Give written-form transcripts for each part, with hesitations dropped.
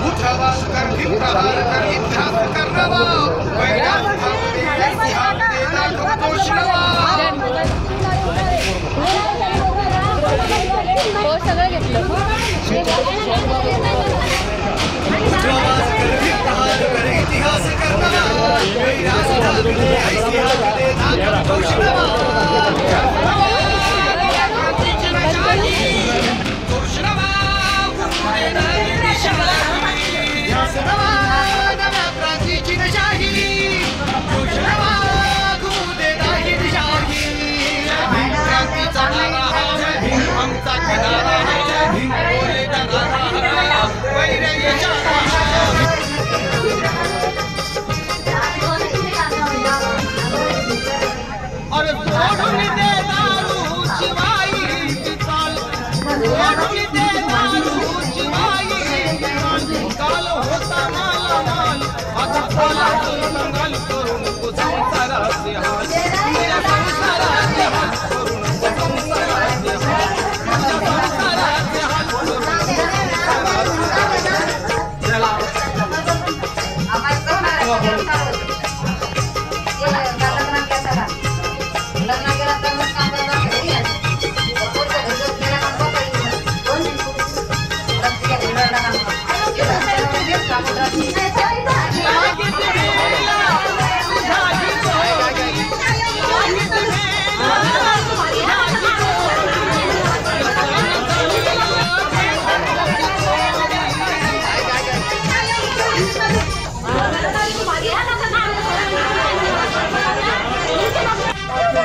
उठावा करती प्रहार कर इतिहास करणावा वैराग भावते सिंहाते दाखवतो शिणवा हो सगळं घेतलं इतिहास करणावा वैराग भावते सिंहाते दाखवतो शिणवा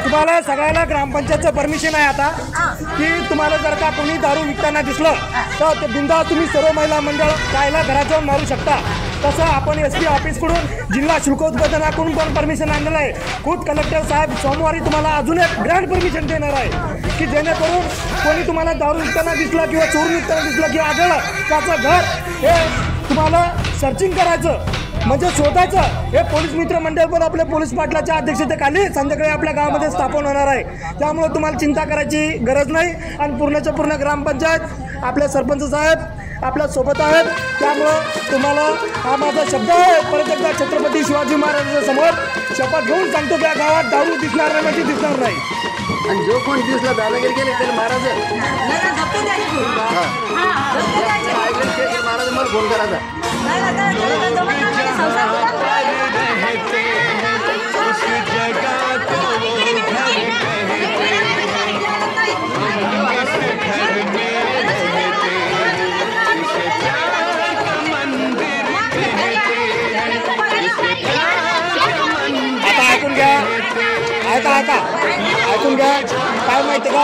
तुम्हाला सगळ्याला ग्रामपंचायतचं परमिशन आहे आता की तुम्हाला जर का कोणी दारू विकताना दिसलं तर ते बिनधास्त तुम्ही सर्व महिला मंडळ कायला घरात जाऊन मारू शकता। तसं आपण SP ऑफिसकडून जिल्हा शुल्कोत्पादनाकडून पण परमिशन आणलेलं आहे। खुद कलेक्टर साहेब सोमवारी तुम्हाला अजून एक ग्रँड परमिशन देणार आहे की जेणेकरून कोणी तुम्हाला दारू विकताना दिसलं किंवा चोरून विकताना दिसलं किंवा आढळलं त्याचं घर हे तुम्हाला सर्चिंग करायचं म्हणजे शोधायचं। हे पोलीस मित्र मंडळ पण आपल्या पोलीस पाटलाच्या अध्यक्षतेखाली संध्याकाळी आपल्या गावामध्ये स्थापन होणार आहे। त्यामुळे तुम्हाला चिंता करायची गरज नाही आणि पूर्णच्या पूर्ण ग्रामपंचायत आपले सरपंच साहेब आपल्या सोबत आहेत। त्यामुळं तुम्हाला हा माझा शब्द आहे परत एकदा छत्रपती शिवाजी महाराजांच्या समोर शपथ घेऊन सांगतो की या गावात दारू दिसणार नाही म्हणजे दिसणार नाही आणि जो कोण दिसला दादागिरी केली त्याला महाराज महाराज मला फोन करायचा आता ऐकून घ्या ऐकून घ्या काय माहिती का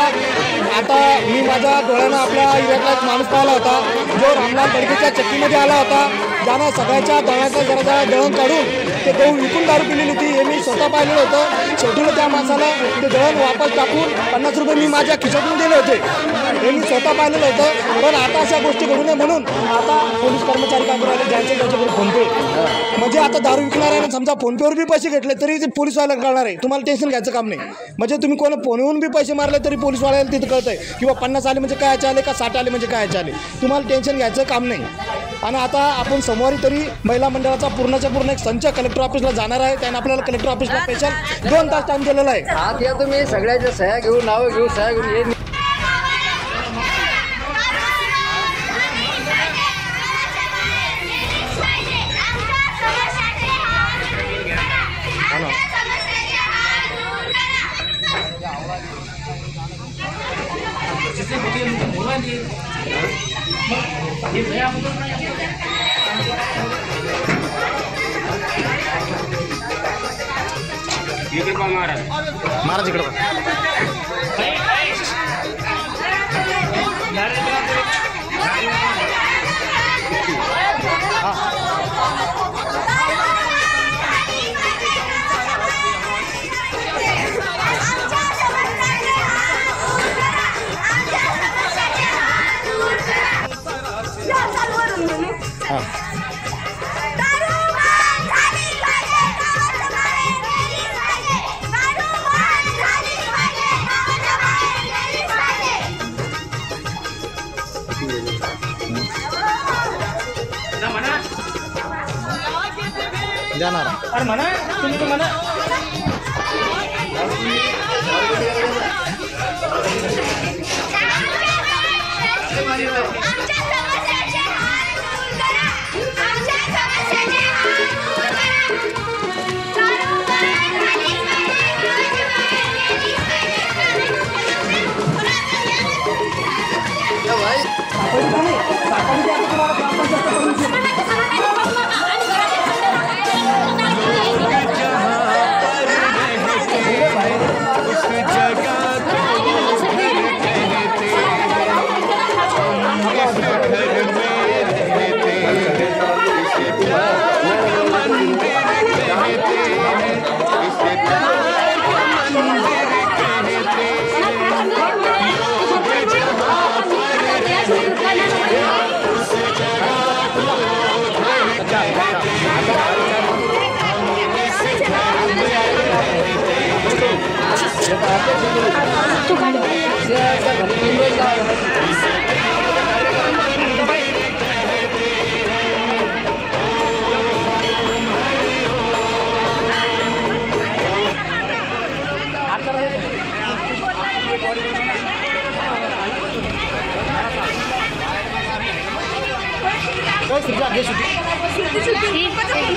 आता मी माझ्या डोळ्यानं आपल्या इराकला एक माणूस पाहिला होता जो रामलाल दडकेच्या चक्कीमध्ये आला होता ज्यानं सगळ्याच्या दळाचं जरा दळण काढून ते गहू विकून दारू पिलेली होती हे मी स्वतः पाहिलेलं होतं। शेवटीला त्या माणसाला ते दळण वापस टाकून 50 रुपये मी माझ्या खिशातून दिले होते हे मी स्वतः पाहिलेलं होतं। पण आता अशा गोष्टी घडू नये म्हणून आता पोलीस कर्मचारी काय करू राहिले ज्यांचे त्याच्याकडे फोनपे म्हणजे आता दारू विकणाऱ्याने समजा फोनपेवर बी पैसे घेतले तरी ते पोलीसवाला कळणार आहे तुम्हाला टेन्शन घ्यायचं काम नाही। म्हणजे तुम्ही कोण फोनवरून बी पैसे मारले तरी पोलीसवाल्याला तिथं कळतंय किंवा 50 आले म्हणजे काय आले का 60 आले म्हणजे काय आले तुम्हाला टेन्शन घ्यायचं काम नाही। आणि आता आपण सोमवारी तरी महिला मंडळाचा पूर्णच्या पूर्ण एक संच कलेक्टर ऑफिसला जाणार आहे त्याने आपल्याला कलेक्टर ऑफिसला स्पेशल 2 तास टाइम दिलेला आहे। आत या तुम्ही सगळ्याच्या सह्या घेऊन नावं घेऊन सह्या घेऊन ये महाराज इकडे जाणार. अरे म्हणा तुम्ही म्हणा.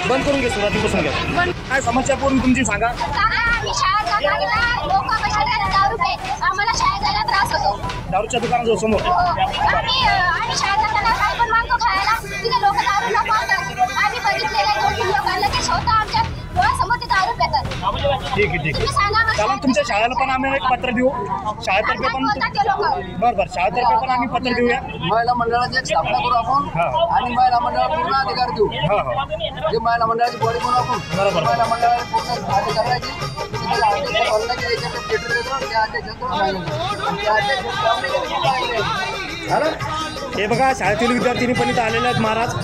बंद करून घे, सुरुवातीपासून घ्या. काय समस्या पूर्ण तुमची सांगा. आम्ही शाळेत जाताना लोक कशा दारू पे आम्हाला शाळेत जायला त्रास होतो. दारूच्या दुकानाजवळ समोर. आम्ही शाळेत जाताना काय पण मागतो खायला, तिथे लोक दारू न पावतात. आम्ही बघितलेले 2-3 लोकांना ते स्वतः आमच्या डोळ्यासमोर ते दारू पितात. ठीक आहे ठीक तुम्ही सांगा आहे. चला तुमच्या शाळेला पण आम्ही एक पत्र देऊ. शाळेतर्फे पण बरं शाळेतर्फे पण आम्ही पत्र देऊया. महिला मंडळाची एक स्थापना करू आपण आणि महिला मंडळाला पूर्ण अधिकार देऊ. जे महिला मंडळाची बॉडी बनवू आपण. बरोबर. महिला मंडळाला पूर्ण अधिकार द्यायची. हे बघा शाळेतील विद्यार्थिनी पण इथं आलेले आहेत महाराज.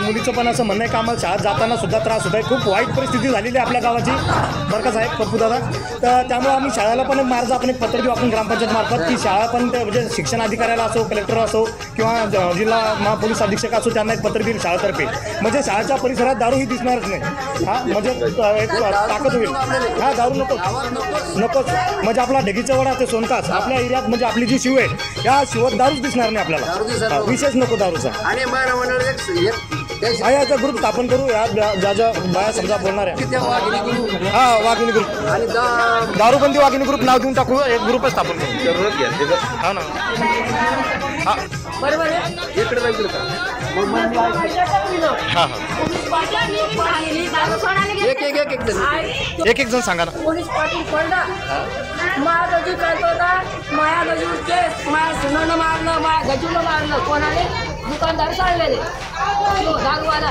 मुलीचं पण असं म्हणणं आहे की आम्हाला शाळेत जाताना सुद्धा त्रास होत आहे. खूप वाईट परिस्थिती झालेली आहे आपल्या गावाची बरं का साहेब पप्पू दादा. तर त्यामुळे आम्ही शाळेला पण एक महाराज आपण एक पत्र देऊ आपण ग्रामपंचायत मार्फत की शाळा पण म्हणजे शिक्षण अधिकाऱ्याला असो कलेक्टर असो किंवा जिल्हा महापोलीस अधीक्षक असो त्यांना एक पत्र देईल शाळेतर्फे. म्हणजे शाळेच्या परिसरात दारू ही दिसणारच नाही. हां म्हणजे एक ताकद होईल. हां दारू नकोच म्हणजे आपला ढेगीचा वडा ते सोनकास आपल्या एरियात म्हणजे आपली जी शिव आहे या शिवात दारूच दिसणार नाही आपल्याला. विशेष नको दारूचा. आणि महिला मंडळ याचा ग्रुप स्थापन करू. या ज्या बाया समजा बोलणार आहे हां वाघिणी ग्रुप आणि दारूबंदी वाघिणी ग्रुप नाव देऊन टाकू. एक ग्रुपच स्थापन करू. हा ना हां बरोबर इकडे जाईल का हां हां एक जण सांगा ना. पोलीस पाटील पडला माया गजू करत होता. माया गजू केस माया सुनानं मारलं माया गजूनं मारलं. कोणाने दुकानदार चाललेले दारूवाला.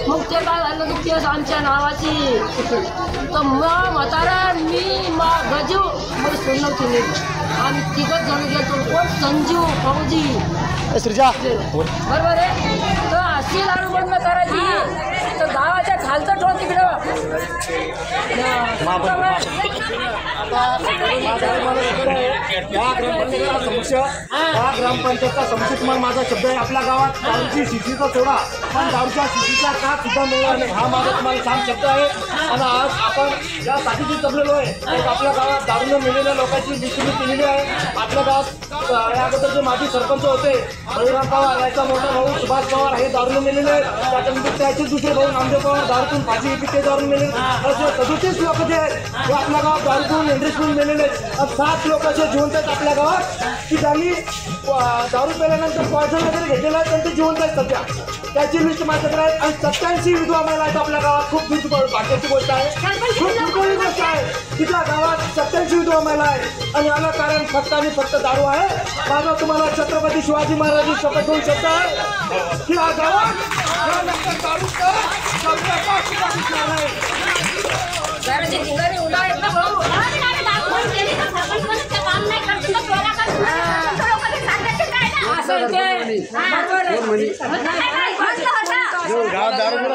मग ते काय झालं की केस आमच्या नावाची. तर मग म्हातारा मी मा गजू मग सुनव केली. आम्ही तिघच जण गेलो. कोण संजू फौजी श्रीजा बरोबर आहे. तर अशी दारू बंद करायची तर गावाच्या खालचं ठेव तिकडं. या ग्रामपंचायतचा समस्या तुम्हाला माझा शब्द आहे. आपल्या गावात दारूची शिशीचा सोडा पण दारूच्या शिशीचा का सुद्धा मिळणार नाही हा माझा तुम्हाला छान शब्द आहे. आणि आज आपण यासाठी जमलेलो आहे. एक आपल्या गावात दारूने मिळलेल्या लोकांची लिस्ट मी केलेली आहे. आपल्या गावात या अगोदर जे माजी सरपंच होते बळीराम पवार याचा मोठा भाऊ सुभाष पवार हे दारूने मिळलेले आहेत. त्याच्यानंतर त्याचे दुसरे भाऊ नामदेव पवार दारूतून फाशी येते ते दारून मिळेल. असे 37 लोक जे आहेत ते आपल्या गावात दारूतून इंडस्ट्रीतून मिळलेले आहेत. 7 लोक असे जिवंत आहेत आपल्या गावात की ज्यांनी दारू पिल्यानंतर पॉयझन वगैरे घेतलेलं आहे त्यांचे जिवंत आहेत सध्या. त्याची लिस्ट माझ्याकडे आहे. आणि 87 विधवा महिला आहेत आपल्या गावात. खूप भाग्याची गोष्ट आहे. खूप दुर्दैवी गोष्ट आहे की त्या गावात 87 विधवा महिला आहेत. आणि याला कारण फक्त आणि फक्त दारू आहे. माझा तुम्हाला छत्रपती शिवाजी महाराजांची शपथ घेऊन शब्द आहे की या गावात दारूचं गावात दारू